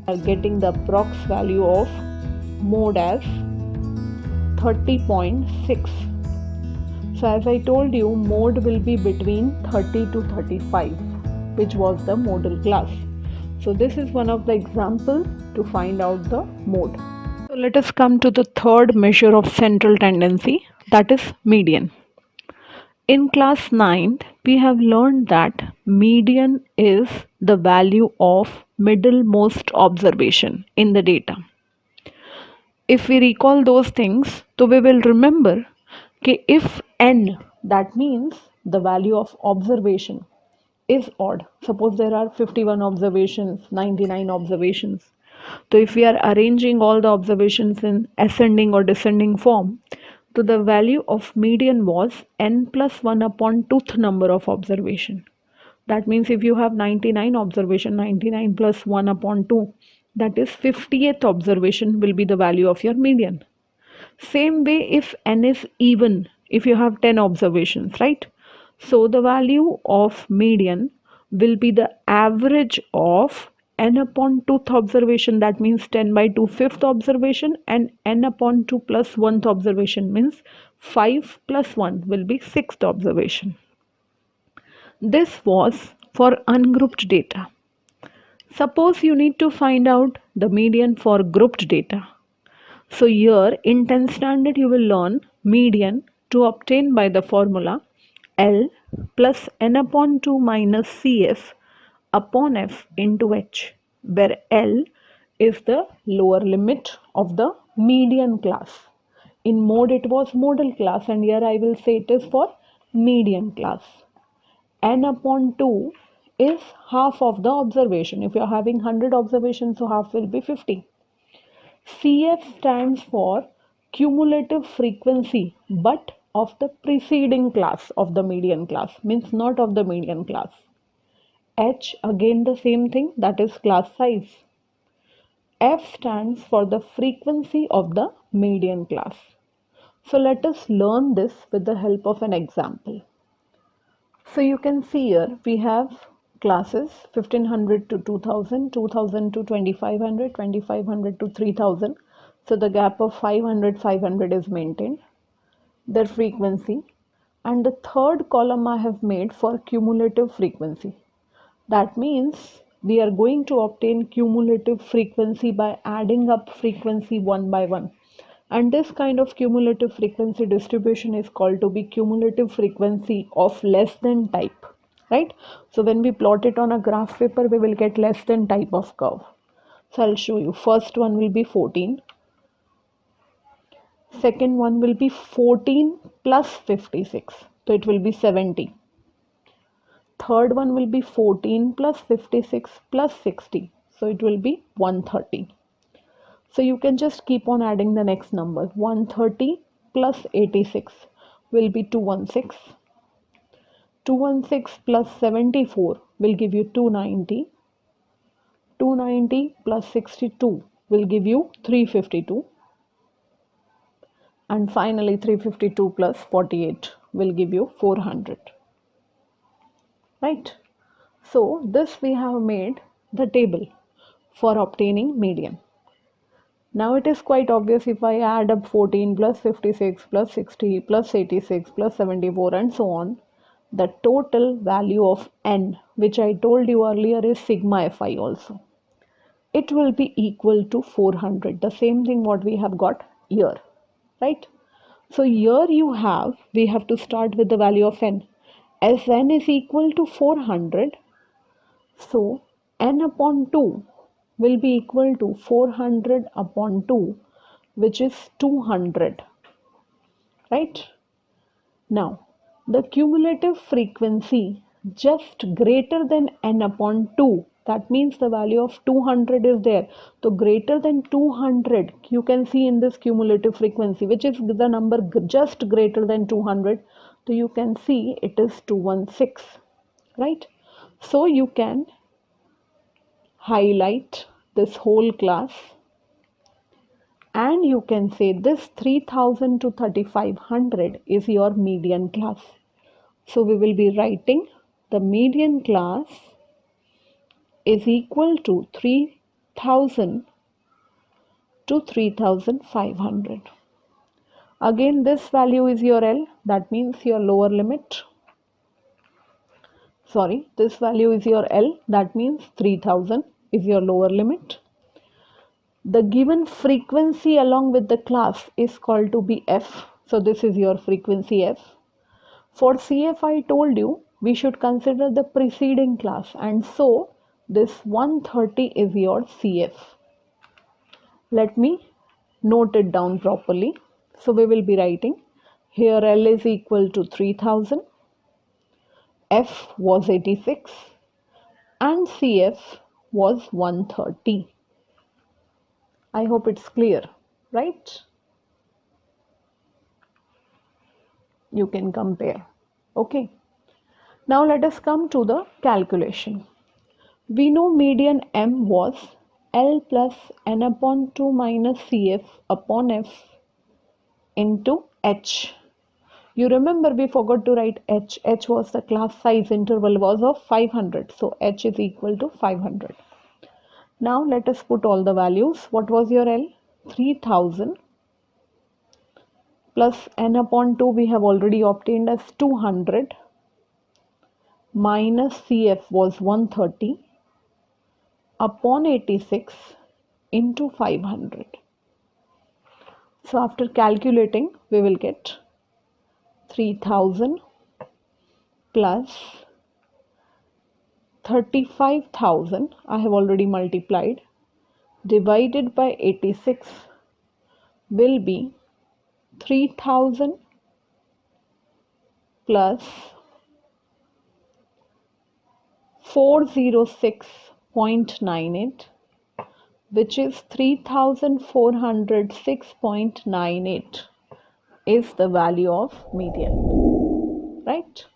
are getting the approx value of mode as 30.6. So as I told you, mode will be between 30 to 35, which was the modal class. So this is one of the examples to find out the mode. So let us come to the third measure of central tendency, that is median. In class 9, we have learned that median is the value of middlemost observation in the data. If we recall those things, so we will remember that if n, that means the value of observation, is odd. Suppose there are 51 observations, 99 observations. So if we are arranging all the observations in ascending or descending form, so the value of median was n plus 1 upon 2th number of observation. That means if you have 99 observation, 99 plus 1 upon 2, that is 50th observation will be the value of your median. Same way if n is even, if you have 10 observations, right? So the value of median will be the average of n upon 2th observation, that means 10 by 2 5th observation, and n upon 2 plus 1th observation means 5 plus 1 will be 6th observation. This was for ungrouped data. Suppose you need to find out the median for grouped data. So here in 10th standard you will learn median to obtain by the formula L plus n upon 2 minus Cf upon f into h, where L is the lower limit of the median class. In mode it was modal class, and here I will say it is for median class. N upon 2 is half of the observation. If you are having 100 observations, so half will be 50. CF stands for cumulative frequency, but of the preceding class of the median class, means not of the median class. H, again the same thing, that is class size. F stands for the frequency of the median class. So let us learn this with the help of an example. So you can see here we have classes 1500 to 2000, 2000 to 2500, 2500 to 3000. So the gap of 500, 500 is maintained. Their frequency, and the third column I have made for cumulative frequency. That means we are going to obtain cumulative frequency by adding up frequency one by one. And this kind of cumulative frequency distribution is called to be cumulative frequency of less than type, right? So when we plot it on a graph paper, we will get less than type of curve. So I'll show you. First one will be 14. Second one will be 14 plus 56. So it will be 70. Third one will be 14 plus 56 plus 60. So it will be 130. So you can just keep on adding the next number. 130 plus 86 will be 216. 216 plus 74 will give you 290. 290 plus 62 will give you 352. And finally 352 plus 48 will give you 400. Right? So this we have made the table for obtaining median. Now it is quite obvious if I add up 14 plus 56 plus 60 plus 86 plus 74 and so on, the total value of n, which I told you earlier is sigma fi also. It will be equal to 400, the same thing what we have got here, right? So here we have to start with the value of n. As n is equal to 400, so n upon 2 will be equal to 400 upon 2, which is 200, right? Now, the cumulative frequency just greater than n upon 2, that means the value of 200 is there. So greater than 200, you can see in this cumulative frequency, which is the number just greater than 200. So you can see it is 216, right? So you can highlight this whole class, and you can say this 3000 to 3500 is your median class. So we will be writing the median class is equal to 3000 1000 to 3500. Again, this value is your L, that means your lower limit. Sorry, this value is your L, that means 3000 is your lower limit. The given frequency along with the class is called to be F. So this is your frequency F. For CF, I told you we should consider the preceding class, and so this 130 is your CF. Let me note it down properly. So we will be writing here L is equal to 3000, F was 86 and CF was 130. I hope it's clear, right? You can compare. Okay. Now let us come to the calculation. We know median M was L plus N upon 2 minus CF upon F into H. You remember we forgot to write H. H was the class size interval was of 500. So H is equal to 500. Now let us put all the values. What was your L? 3000 plus N upon 2 we have already obtained as 200 minus CF was 130 upon 86 into 500. So after calculating we will get 3000 plus 35,000, I have already multiplied, divided by 86 will be 3000 plus 406.98, which is 3406.98 is the value of median, right?